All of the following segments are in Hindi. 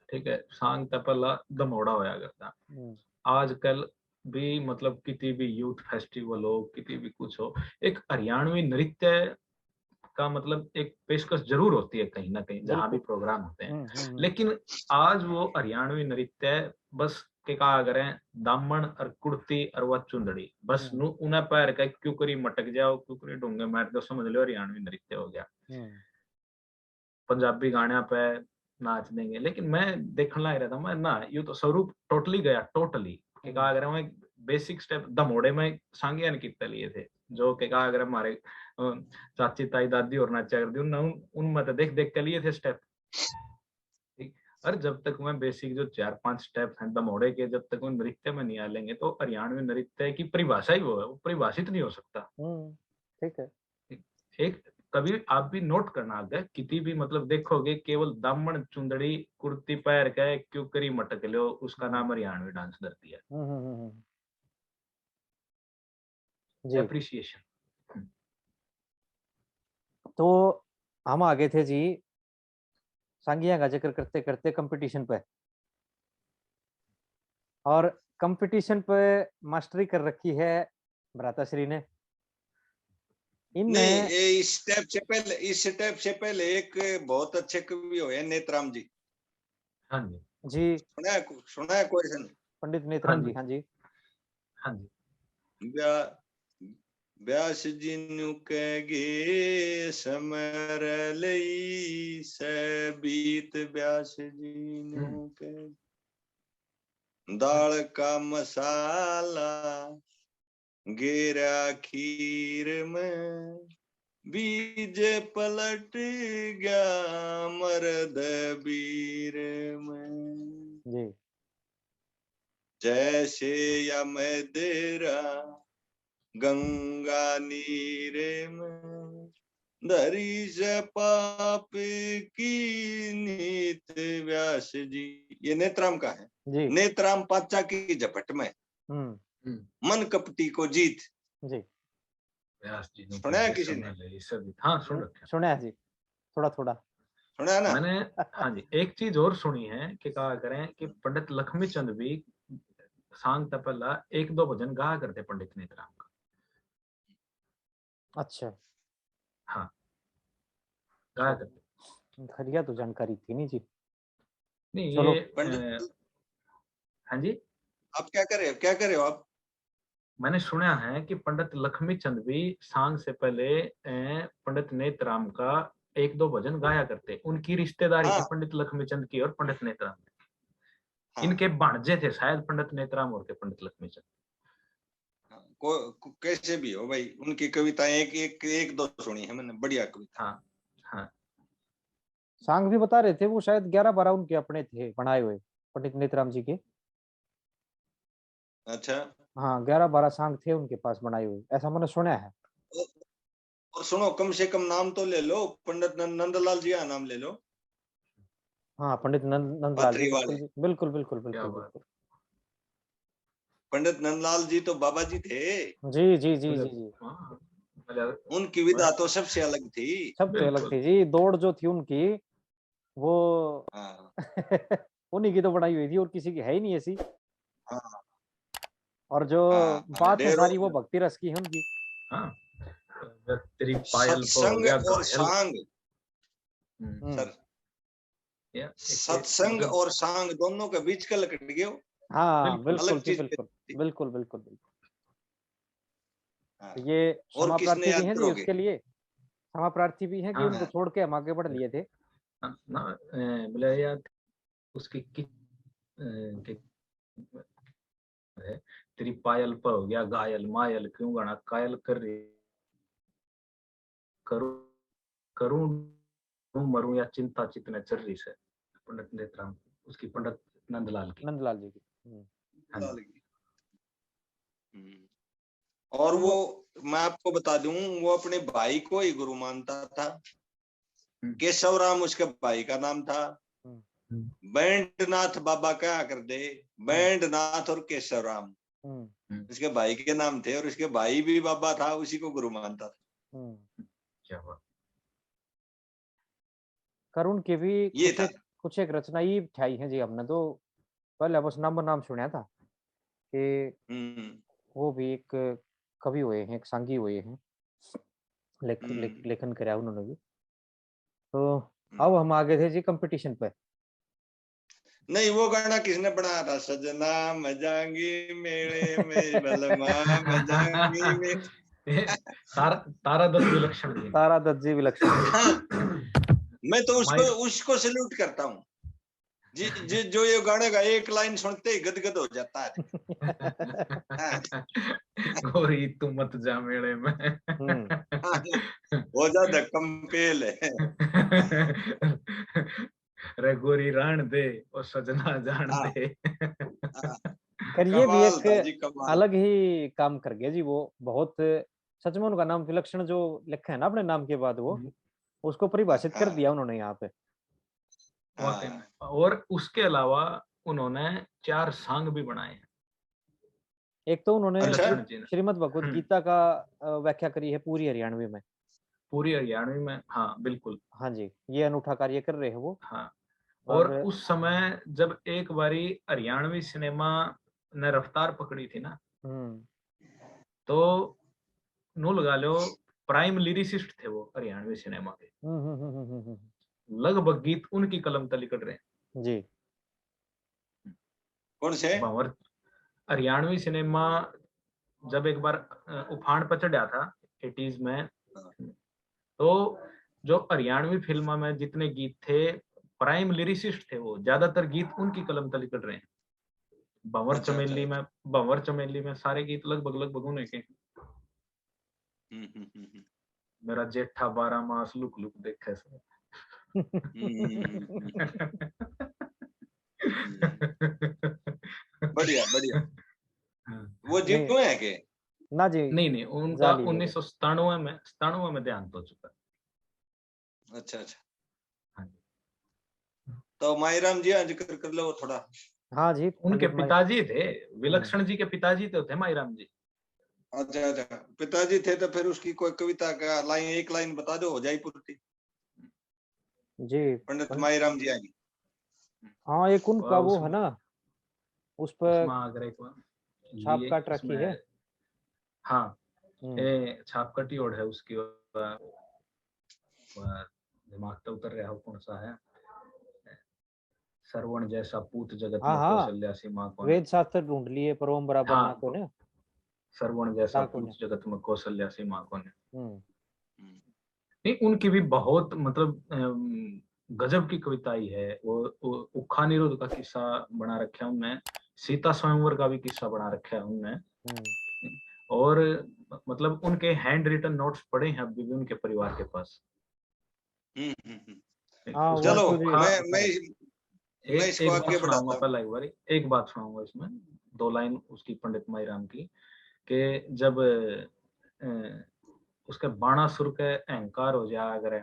ठीक है, सांग तो पहला दमोड़ा होया करता। आजकल भी मतलब किसी भी यूथ फेस्टिवल हो, किसी भी कुछ हो, एक हरियाणवी नृत्य का मतलब एक पेशकश जरूर होती है कहीं ना कहीं जहां भी बिल्कुल। प्रोग्राम होते हैं। हम्म। लेकिन आज वो हरियाणवी नृत्य बस के कहा करें दामन और कुर्ती और वह चुंदड़ी बस हम्म। उन्हें पैर का क्यों करी मटक जाओ, क्यों करी डूंगे मार दो, समझ लो हरियाणवी नृत्य हो गया। हम्म। पंजाबी गाने पे नाच देंगे, लेकिन मैं देखने लग रहा था मैं ना ये तो स्वरूप टोटली गया, टोटली के कहा अगर मैं बेसिक स्टेप दमोड़े में सांगियान कितने लिए थे, जो के कहा अगर हमारे चाची ताई दादी और नाचा कर दी उनमें तो देख देख के लिए थे स्टेप। ठीक। और जब तक मैं बेसिक जो 4-5 स्टेप हैं दमोड़े के जब तक वो नृत्य में नहीं आ लेंगे तो हरियाणवी नृत्य की परिभाषा ही वो है, वो परिभाषित नहीं हो सकता। ठीक है। एक कभी आप भी नोट करना अगर किसी भी मतलब देखोगे केवल दामन चुंदड़ी कुर्ती पैर के क्यों करी मटक लो उसका नाम हरियाणवी डांस धरती है। जी। एप्रिसिएशन। तो हम आगे थे जी सांगिया का जिक्र करते करते कंपटीशन पे, और कंपटीशन पे मास्टरी कर रखी है भ्राताश्री ने। नहीं, इनमें इस स्टेप से पहले एक बहुत अच्छे कवि हुए नेत्राम जी। हाँ जी जी। सुना है क्वेश्चन? पंडित हाँ नेत्राम जी जी, हाँ जी। हाँ जी व्यास जी नु कहे समर लई सबीत व्यास जी नु कहे दाल का मसाला गेरा खीर में बीज पलट गया मर्द बीर में जी। जैसे या मदिरा गंगा नीर में धरी से पाप की नीत व्यास जी। ये नेत्राम का है जी। नेत्राम पाचा की झपट में मन कपटी को जीत। जी। व्यास जी ने सुना है किसी ने? हाँ सुन रखा सुना है जी, थोड़ा थोड़ा सुना है ना? मैंने। हाँ जी, एक चीज और सुनी है कि कहा करें कि पंडित लक्ष्मी चंद भी सांग तपला एक दो भजन गाया करते पंडित नेत्राम का। अच्छा। हाँ गाया करते। खरिया तो जानकारी थी नहीं जी। नहीं चलो। ये पंडित हाँ जी आप क्या करे हो आप? मैंने सुना है कि पंडित लक्ष्मी चंद भी सांग से पहले पंडित नेतराम का एक दो भजन गाया करते, उनकी रिश्तेदारी थी हाँ पंडित लक्ष्मी चंद की और पंडित नेतराम की। हाँ इनके भांजे थे शायद पंडित नेतराम और के पंडित लक्ष्मी चंद। कैसे भी हो भाई, उनकी कविताएं एक दो सुनी है मैंने, बढ़िया कविता। हाँ हाँ सांग भी बता रहे थे वो शायद 11-12 उनके अपने थे बनाए हुए पंडित नेतराम जी के। अच्छा। हाँ, 11-12 सांग थे उनके पास बनाए हुए, ऐसा मैंने सुना है। और सुनो, कम से कम नाम तो ले लो, पंडित नंदलाल जी का नाम ले लो। हाँ, पंडित नंदलाल जी, पाथरी बिल्कुल वाले जी, बिल्कुल बिल्कुल क्या बिल्कुल बात। बिल्कुल। पंडित नंदलाल जी तो बाबा जी थे। जी जी जी जी मतलब जी। हाँ, मतलब उनकी विधा तो सबसे अलग थी। सब तो अलग बिल्कुल थी जी, दौड़ जो थी उनकी वो हाँ उन्हीं की तो बनाई हुई थी, और किसी की है ही नहीं ऐसी। हाँ और जो हाँ। बात है डेढ़ो सारी वो भक्ति रस की है उनकी। हाँ। तेरी पायल पर हो सत्संग गया और घायल। सांग। हम्म। सर, या एक सत्संग मतलब और सांग दोनों के बीच का लकड़ गयो। हाँ बिल्कुल बिल्कुल अलग जी, चीज बिल्कुल थी। बिल्कुल बिल्कुल बिल्कुल। हाँ। तो ये और क्षमा किसने प्रार्थी भी याद हैं जी करोगे? उसके लिए, क्षमा प्रार्थी भी हैं कि हाँ उनको हाँ छोड़ के हम आगे बढ़ लिए थे। ना बोले यार उसकी कि है तेरी पायल पर हो गया घायल मायल क्यों गाना कायल कर रही करूं करूं मरूं या चिंता चितने चल रही से पंडित नेतराम उसकी पंडित नंदलाल की। नंदलाल जी की। हाँ जी और तो वो, मैं आपको बता दूं, वो अपने भाई को ही गुरु मानता था। केशव राम उसके भाई का नाम था। बैंडनाथ बाबा क्या कर दे, बैंडनाथ और केशव राम उसके भाई के नाम थे, और उसके भाई भी बाबा था, उसी को गुरु मानता था। क्या बात। करुण के भी ये था। कुछ एक रचना ये ठाई है जी हमने तो पहले बस नाम सुना था कि वो भी एक कवि हुए हैं, एक सांगी हुए हैं, लेखन कराया उन्होंने भी। तो अब हम आगे थे जी कंपटीशन पे। नहीं, वो गाना किसने बनाया था? सजना मैं जाऊंगी मेले में बलमा मैं जाऊंगी में। तारा दत्त विलक्षण जी। तारा दत्त जी विलक्षण। मैं तो उसको सैल्यूट करता हूँ जी जो ये गाने का एक लाइन सुनते ही गदगद हो जाता है। गोरी तू मत जा मेले में। हो जाता कंपेल है। रे गोरी रान दे और सजना जान दे। खैर ये भी कमाल था जी, एक कमाल। अलग ही काम कर गया जी वो बहुत। सच में उनका नाम विलक्षण जो लिखा है ना अपने नाम के बाद वो उसको परिभाषित कर दिया उन्होंने यहाँ पे। वाकई में। और उसके अलावा उन्होंने 4 सॉन्ग भी बनाए हैं। एक तो उन्होंने अच्छा? श्रीमद् भगवत गीता का व्याख्या करी है पूरी हरियाणवी में। पूरी हरियाणवी में, हाँ बिल्कुल। हाँ जी, ये अनूठा कार्य कर रहे हैं वो। हाँ, और उस समय जब एक बारी हरियाणवी सिनेमा ने रफ्तार पकड़ी थी ना, तो नो लगा लो प्राइम लिरिसिस्ट थे वो हरियाणवी सिनेमा के। लगभग गीत उनकी कलम तले कट रहे हैं जी। कौन से? भंवर हरियाणवी सिनेमा जब एक बार उफान पर चढ़ा था 80s में, तो जो हरियाणवी फिल्म में जितने गीत थे प्राइम लिरिसिस्ट थे वो, ज्यादातर गीत उनकी कलम तले कट रहे हैं। भंवर चमेली में सारे गीत लगभग उन्हीं के। मेरा जेठा 12 मास लुक लुक देखे से। बढ़िया बढ़िया। वो जीव है के? ना जी, नहीं उनका 1997 में देहांत हो चुका। अच्छा। हाँ, तो माईराम जी आज कर लो थोड़ा। हाँ जी, उनके पिताजी थे विलक्षण जी के पिताजी तो थे माईराम जी। अच्छा, पिताजी थे तो फिर उसकी कोई कविता का लाइन, एक लाइन बता दो, हो जाए पूर्ति जी। पंडित माईराम जी आएंगे। हाँ, एक उनका वो है ना, उस पर छाप काट रखी है। हाँ, छाप कटी ओढ़ है उसकी। दिमाग तो उतर रहा हो कौन सा है। सरवण जैसा पूत जगत में कौशल्या सी माँ कौन। वेद शास्त्र ढूंढ लिए पर ओम बराबर ना को ने। सरवण जैसा पूत जगत में कौशल्या सी माँ कौन। नहीं, उनकी भी बहुत मतलब गजब की कविताई है वो उखा निरोध का किस्सा बना रखा है उनने, सीता स्वयंवर का भी किस्सा बना रखा है उनने। और मतलब उनके हैंड रिटन नोट्स पड़े हैं अभी भी उनके परिवार के पास। चलो मैं इसको आगे बढ़ाता हूं। पहला एक बात सुनाऊंगा इसमें, 2 लाइन उसकी पंडित माईराम की, कि जब उसके बाणासुर के अहंकार हो जाया अगर,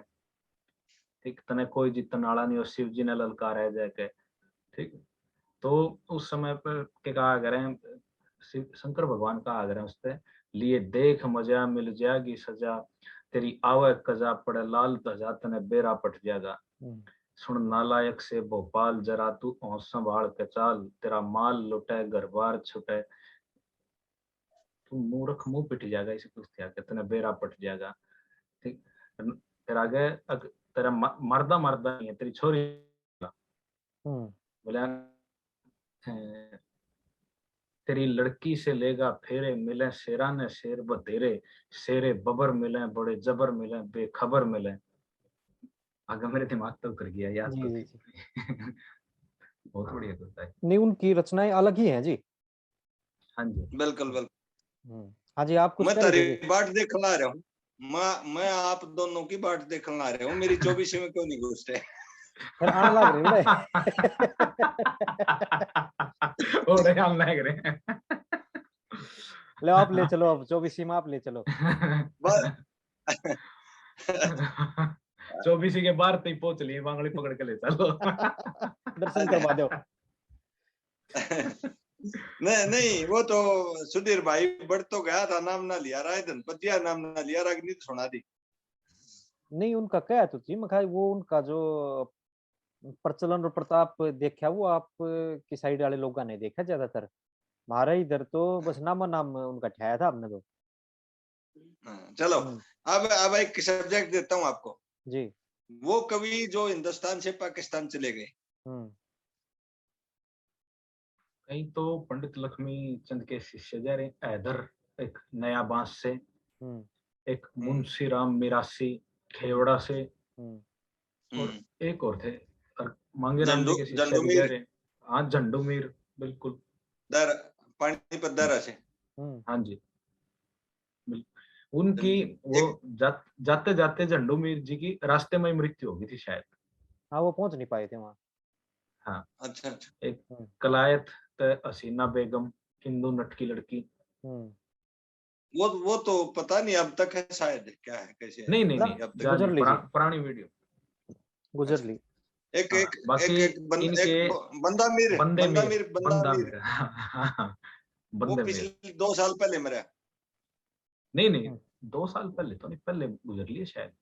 ठीक, तने कोई जितन आला नहीं, और शिव जी ने ललकार है जाके, ठीक, तो उस समय पर के कहा करें, शंकर भगवान का आग्रह उससे लिए देख मजा मिल जाएगी सजा, तेरी आवे कजा पड़े लाल ध्वजा तने बेरा पट जाएगा, सुन नालायक से भोपाल जरा तू औंस संभाल के चाल, तेरा माल लुटे घर बार छुटे, तू मूर्ख मुंह पिट जाएगा, इसे कुछ तने बेरा पट जाएगा, ठीक, तेरा आगे तेरा मर्दा नहीं है, तेरी छोरी बोला तेरी लड़की से लेगा फेरे, मिले शेरा ने शेर बतेरे, शेरे बबर मिले बड़े जबर मिले, बेखबर मिले। आगे मेरे दिमाग तो कर गया याद तो थी। बहुत बढ़िया करता है। नहीं, उनकी रचनाएं अलग ही हैं जी। हाँ जी, बिल्कुल। हाँ जी, आप कुछ मैं तेरी बाट देखने आ रहा हूँ। मैं आप दोनों की बाट देखने आ रहा हूँ। मेरी 24 में क्यों नहीं घुसते? फिर आने लग रहे ओड़े आने लग रहे। ले आप ले चलो, अब 24 में आप ले चलो। 24 के बाहर तक पहुंच लिए, बांगड़ी पकड़ के ले चलो। दर्शन करवा दो। नहीं वो तो सुधीर भाई बढ़ तो गया था, नाम ना लिया, राय धनपतिया नाम ना लिया, रागनीति सुना दी। नहीं, उनका क्या तो थी मखाई, वो उनका जो प्रचलन और प्रताप देखा वो आप की साइड वाले लोगों ने देखा ज्यादातर। हमारे इधर तो बस नामा नाम उनका ठहरा था हमने तो। चलो अब एक सब्जेक्ट देता हूँ आपको जी। वो कवि जो हिंदुस्तान से पाकिस्तान चले गए। कहीं तो पंडित लक्ष्मी चंद के शिष्य जा रहे हैदर एक नया बांस से, एक मुंशी राम मिरासी खेवड़ा से, और एक और थे और मांगे राम जी के शिष्य भी जा रहे। हाँ झंडूमीर बिल्कुल पानीपत दर्रा से। हाँ जी उनकी वो जाते जाते झंडूमीर जी की रास्ते में मृत्यु हो गई थी शायद। हाँ वो पहुंच नहीं पाए थे वहाँ। हाँ अच्छा। एक कलायत हसीना बेगम हिंदू नट की लड़की। वो तो पता नहीं अब तक है शायद, क्या है कैसे है? नहीं अब तक पुरानी वीडियो गुजर ली। एक बंदा मीर वो पिछले 2 साल पहले मरा। नहीं 2 साल पहले तो नहीं, पहले गुजर लिए शायद।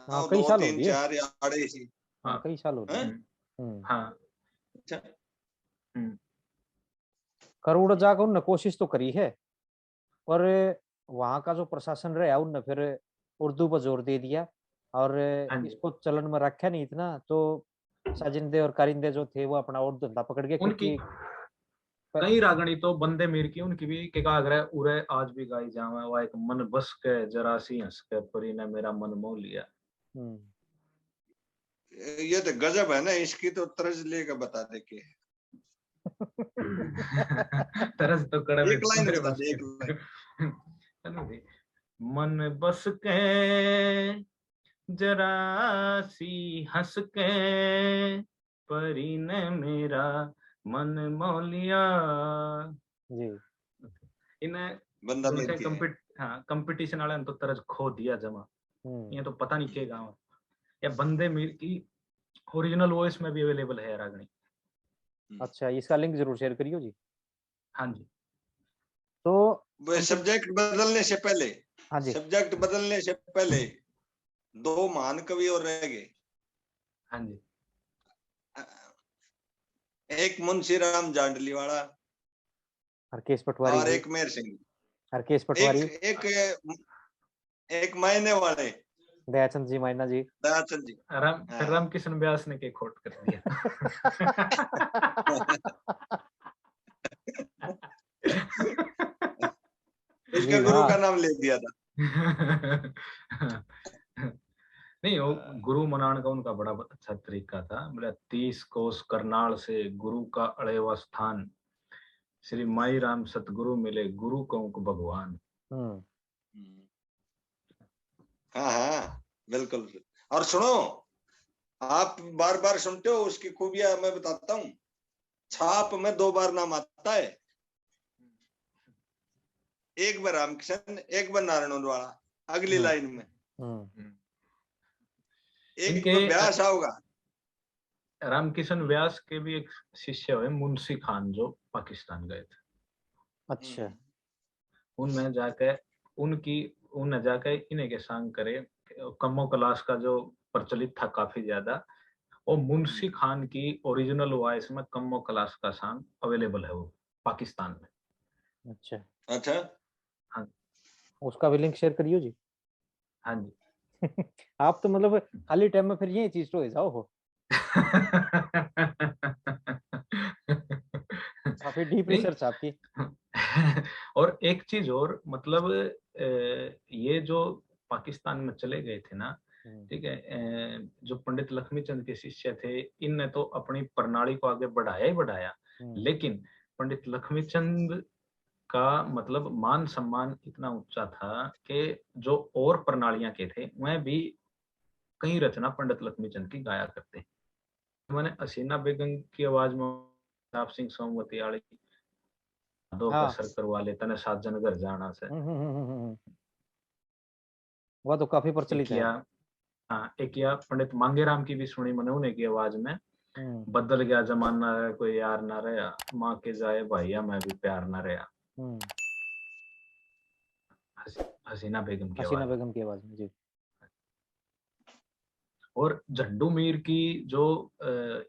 हाँ कई साल हो गए। 4 या 8 हाँ कई साल हो गए। हाँ अच्छा। करोड़ जाकर उनने कोशिश तो करी है, और वहाँ का जो प्रशासन रहा उनने फिर उर्दू पर जोर दे दिया और इसको चलन में रखा नहीं इतना, तो साजिंदे और कारिंदे जो थे वो अपना और धंधा पकड़ गए। उनकी कई रागणी तो बंदे मीर की उनकी भी के कागरे उरे आज भी गाई जावे। वह एक मन बस के जरा सी हंस के परी ने मेरा मन मोह लिया। ये तो गजब है ना, इसकी तो तरज लेकर बता दे के तरज तो कड़वे एक लाइन बता दे, एक लाइन। मन बस के जरा सी हंस के परी ने मेरा मन मोह लिया। जी इन्हें कंपटीशन वाले ने तो तरज खो दिया जमा। ये तो पता नहीं क्या गाँव या बंदे मीर की ओरिजिनल वॉइस में भी अवेलेबल है रागनी। अच्छा इसका लिंक जरूर शेयर करियो जी। हाँ जी तो सब्जेक्ट बदलने से पहले, हाँ जी सब्जेक्ट बदलने से पहले 2 महान कवि और रह गए। हाँ जी एक मुंशी राम जांडलीवाला हरकेश पटवारी और एक मेहर सिंह। हरकेश पटवारी एक मायने वाले दयाचंद जी मायना जी। दयाचंद जी राम किशन व्यास ने के खोट कर दिया। इसके गुरु का नाम ले दिया था। नहीं वो गुरु मनाने का उनका बड़ा अच्छा तरीका था। बोले 30 कोस करनाल से गुरु का अड़ेवा स्थान, श्री माई राम सतगुरु मिले गुरु को भगवान। हाँ बिल्कुल। और सुनो, आप बार बार सुनते हो, उसकी खूबियां मैं बताता हूँ। छाप में 2 बार नाम आता है, एक बार रामकिशन, एक बार नारायण वाला अगली लाइन में। एक व्यास होगा। रामकिशन व्यास के भी एक शिष्य हुए मुंशी खान जो पाकिस्तान गए थे। अच्छा उनमें जाके इन्हें के संग करे कम्मो क्लास का जो प्रचलित था काफी ज्यादा, वो मुंशी खान की ओरिजिनल वॉइस में कम्मो क्लास का सॉन्ग अवेलेबल है वो पाकिस्तान में। अच्छा हाँ उसका भी लिंक शेयर करियो जी। हाँ जी आप तो मतलब खाली टाइम में फिर ये चीज तो जाओ हो। काफी डीप रिसर्च आपकी। और एक चीज और मतलब ये जो पाकिस्तान में चले गए थे ना, ठीक है, जो पंडित लक्ष्मीचंद के शिष्य थे इनने तो अपनी प्रणाली को आगे बढ़ाया ही बढ़ाया, लेकिन पंडित लक्ष्मीचंद का मतलब मान सम्मान इतना ऊंचा था कि जो और प्रणालियां के थे वह भी कई रचना पंडित लक्ष्मीचंद की गाया करते हैं। मैंने हसीना बेगम की आवाज में आप सिंह सोमवती आले दो कसर करवा ले तने साजन घर जाना से, वो तो काफी प्रचलित है। हाँ एक या पंडित मांगेराम की भी सुनी मैंने उन्हें की आवाज में, बदल गया जमाना है कोई यार ना रहा, माँ के जाए भैया मैं भी प्यार ना रहा। हसीना बेगम की आवाज में जी। और झंडू मीर की जो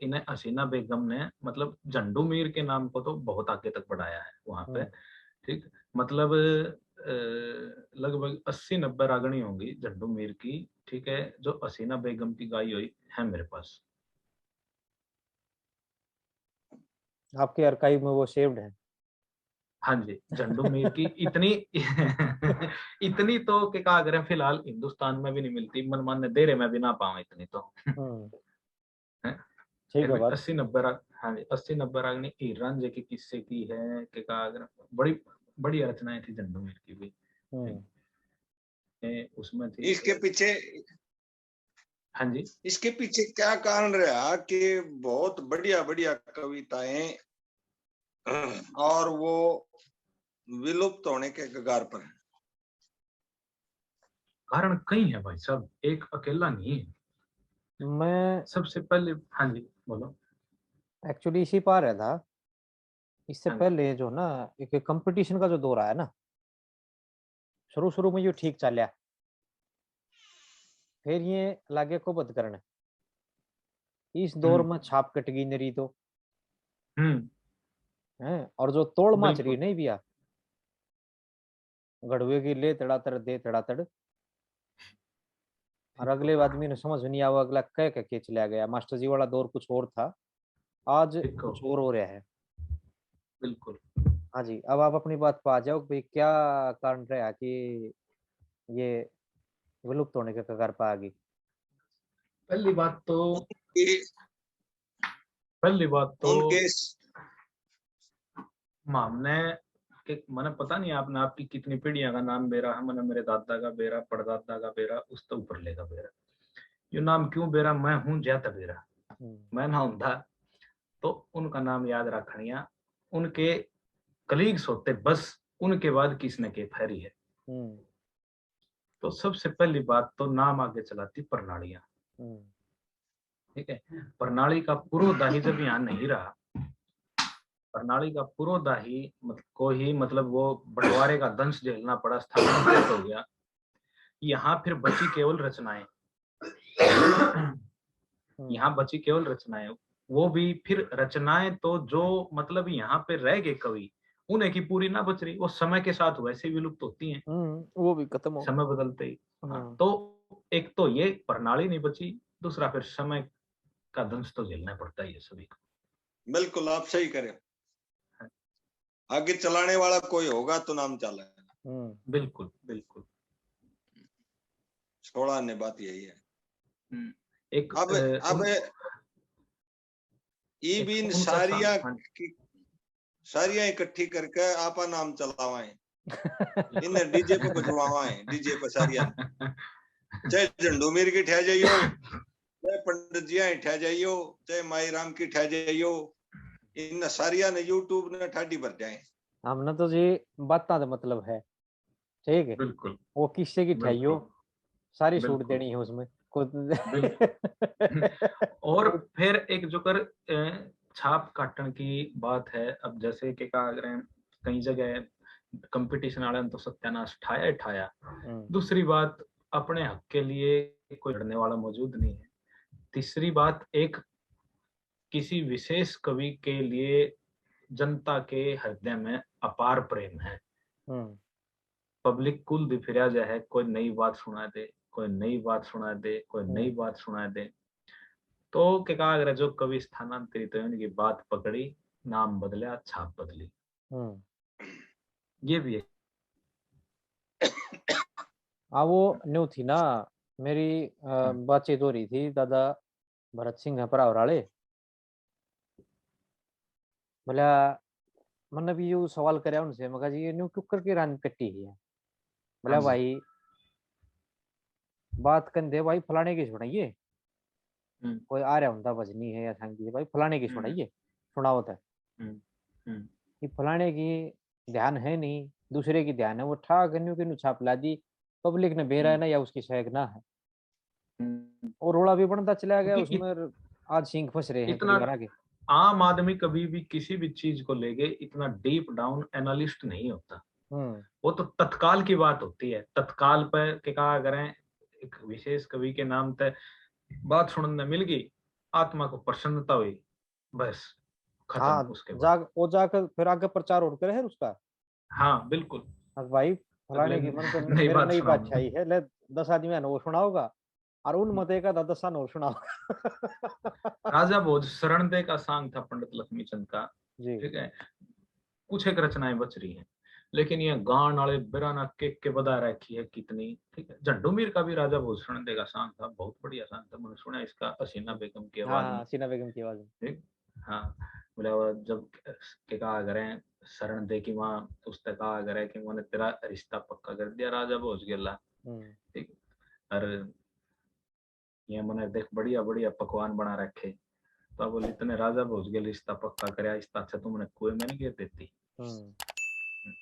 इन्हें हसीना बेगम ने मतलब झंडू मीर के नाम को तो बहुत आगे तक बढ़ाया है वहां पे। ठीक, मतलब लगभग 80-90 रागनी होंगी झंडू मीर की, ठीक है, जो हसीना बेगम की गाई हुई है मेरे पास। आपके आर्काइव में वो सेव्ड है? हाँ जी, झंडू मीर की इतनी इतनी तो क्या करें, फिलहाल हिंदुस्तान में भी नहीं मिलती, मनमान्य देरे में भी ना पाऊं इतनी तो। हैं? ठीक फिर है भी बात। 80-90 राग, हाँ जी 80-90 रागनी हीर रांझे के किस्से की है कि बड़ी बड़ी रचनाएं थी झंडू मीर की भी। उसमें थी इसके पीछे, हाँ जी, इसके पीछे क्या कारण रहा कि बहुत बढ़िया बढ़िया कविताएं और वो विलुप्त होने के कगार पर है? कारण कई है भाई साहब, एक अकेला नहीं है। मैं सबसे पहले, हाँ जी बोलो। एक्चुअली इसी पा रहा था, इससे हाँ जी, पहले जो ना एक कंपटीशन का जो दौर आया ना, शुरू शुरू में जो ठीक चला, फिर ये लागे को बद करने, इस दौर हम्म में छाप कट गई नरी तो हम्म, है। और जो तोड़ माच रही बिल्कुल नहीं बिया, गड़वे की ले तड़ातड़ दे तड़ातड़, और ठीक अगले आदमी ने समझ नहीं आवा, अगला कह के चला गया। मास्टर जी वाला दौर कुछ और था, आज ठीक कुछ और हो रहा है। बिल्कुल। हाँ जी, अब आप अपनी बात पे आ जाओ कि भाई क्या कारण रहा कि ये विलुप्त होने के कगार पर आ गई। पहली बात तो उनके पहली बात तो उनके हमने कि मैंने पता नहीं आपने आपकी कितनी पीढ़ियां का नाम बेरा है, मैंने मेरे दादा का बेरा, परदादा का बेरा, उस तो ऊपर लेगा बेरा। ये नाम क्यों बेरा, मैं हूं ज्यादा बेरा, मैं ना हूं तो उनका नाम याद रखनिया, उनके कलीग्स होते बस, उनके बाद किसने के फैरी है। तो सबसे पहली बात तो नाम आगे चलाती प्रणालियां। ठीक है, प्रणाली का पूर्वदाही जब यहाँ नहीं रहा, प्रणाली का पुरोधाही को ही मतलब वो बंटवारे का दंश झेलना पड़ा, स्थानांतरित हो गया। यहाँ फिर बची केवल रचनाएं, यहाँ बची केवल रचनाएं, वो भी फिर रचनाएं तो जो मतलब यहाँ पे रह गए कवि, उन्हें की पूरी ना बच रही, वो समय के साथ वैसे ही विलुप्त होती हैं, वो भी खत्म हो। समय बदलते ही। हाँ, तो एक तो ये प्रणाली नहीं बची, दूसरा फिर समय का दंश तो झेलना पड़ता ही है सभी को। बिल्कुल आप सही करें, आगे चलाने वाला कोई होगा तो नाम चला। बिल्कुल बिल्कुल, छोड़ा ने बात यही है। एक अब ये भी इन सारिया इकट्ठी करके आपा नाम चलावाएं, इन्हें डीजे पे बजवावाएं, डीजे पे सारिया चाहे झंडू मीर की ठह जाइयो, चाहे पंडित जी ठह जाइयो, चाहे माई राम की ठह जाइयो, इन सारिया ने यूट्यूब ने ठाडी भर जाए। हमने तो जी बात का मतलब है, ठीक है, बिल्कुल वो किससे की ठहियो सारी छूट बिल्कुल देनी है उसमें बिल्कुल। और फिर एक जो कर छाप काटने की बात है, अब जैसे कि क्या करें, कई जगह कंपटीशन वाले ने तो सत्यानाश ठाया ही ठाया। दूसरी बात, अपने हक के लिए कोई लड़ने वाला मौजूद नहीं है। तीसरी बात, एक किसी विशेष कवि के लिए जनता के हृदय में अपार प्रेम है। पब्लिक कुल दी फिरा जाए, कोई नई बात सुना दे, कोई नई बात सुना दे, कोई नई बात सुना दे, तो क्या अगर जो कवि स्थानांतरित है उनकी बात पकड़ी, नाम बदला, छाप बदली, ये भी है। वो न्यू थी ना, मेरी बातचीत हो रही थी दादा भरत सिंह है परावराले, बोला मैंने भी यू सवाल कराया उनसे, मगर जी ये न्यू क्यों करके रान कट्टी है, बोला भाई बात कर दे भाई फलाने की सुनाइए, कोई आ रहा होता भजनी है या संगी है, भाई फलाने की सुनाइए, सुनाओ था कि फलाने की ध्यान है नहीं, दूसरे की ध्यान है, वो ठा गन्यू की छाप ला दी, पब्लिक ने बेरा है ना या उसकी सहक ना है, और रोड़ा भी बनता चला गया उसमें, आज सिंह फंस रहे हैं इतना परिवार के। आम आदमी कभी भी किसी भी चीज को लेके इतना डीप डाउन एनालिस्ट नहीं होता, वो तो तत्काल की बात होती है, तत्काल पर क्या करें, एक विशेष कवि के नाम पे बात सुनने मिल गई, आत्मा को प्रसन्नता हुई, बस खत्म हाँ, उसके बाद। वो जाकर फिर आगे प्रचार और करे है उसका। हाँ बिल्कुल। अब भाई अगले फलाने की मन पे नई मेरे बात नई बात सुनाऊंगा। छाई है, ले 10 आदमी है ना वो सुनाओगा, और उन मते का 10 और सुनाओगा। राजा भोज शरण दे का सांग था पंडित लक्ष्मी चंद का। जी। ठीक है, कुछ एक रचनाएं बच रही हैं, लेकिन ये गान वाले बिराना के बता रखी है कितनी। ठीक है, झंडू मीर का भी राजा भोज शरण दे का सांग था, बहुत बढ़िया सांग था, मैंने सुना इसका हसीना बेगम की हाँ आवाज में। हाँ, सीना बेगम की आवाज में। ठीक। हाँ, बोला वो जब के कहा करें शरण दे की माँ, उसने कहा करे कि मैंने तेरा रिश्ता पक्का कर दिया राजा भोज गेला। ठीक। और ये मैंने देख बढ़िया बढ़िया पकवान बना रखे, तो बोली तने राजा भोज गेल रिश्ता पक्का करया, इसका अच्छा तुमने कुएं में नहीं गिर देती।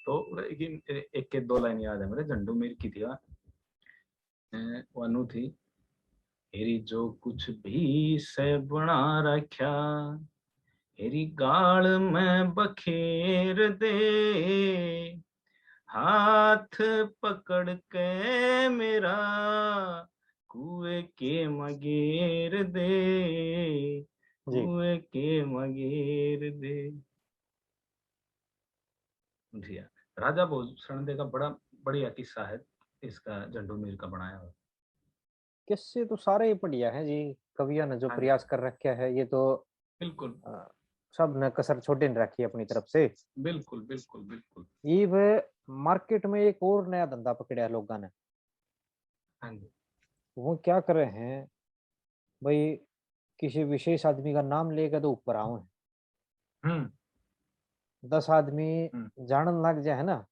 तो एक के दो लाइन याद है मेरे, झंडू मीर की थी वो अनु थी, हेरी जो कुछ भी से बना रखा, हेरी गाल में बखेर दे, हाथ पकड़ के मेरा कुएं के मगेर दे, जी। कुएं के मगेर दे। जी हाँ, राजा भूषण दे का बड़ा बढ़िया किस्सा है इसका, झंडू मीर का बनाया हुआ। किस्से तो सारे ही बढ़िया हैं जी, कवियों ने जो हाँ जी, प्रयास कर रखा है ये तो बिल्कुल अ, सब ने कसर छोड़े नहीं रखी अपनी तरफ से। बिल्कुल बिल्कुल बिल्कुल। ये वे मार्केट में एक और नया धंधा पकड़ा है लोगों ने। हाँ जी। वो क्या कर रहे हैं भाई, किसी विशेष आदमी का नाम लेकर तो ऊपर आओ है, हम्म 10 आदमी हम्म जानन लग जाए है ना,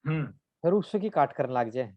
हम्म। फिर उसकी काट करने लग जाए।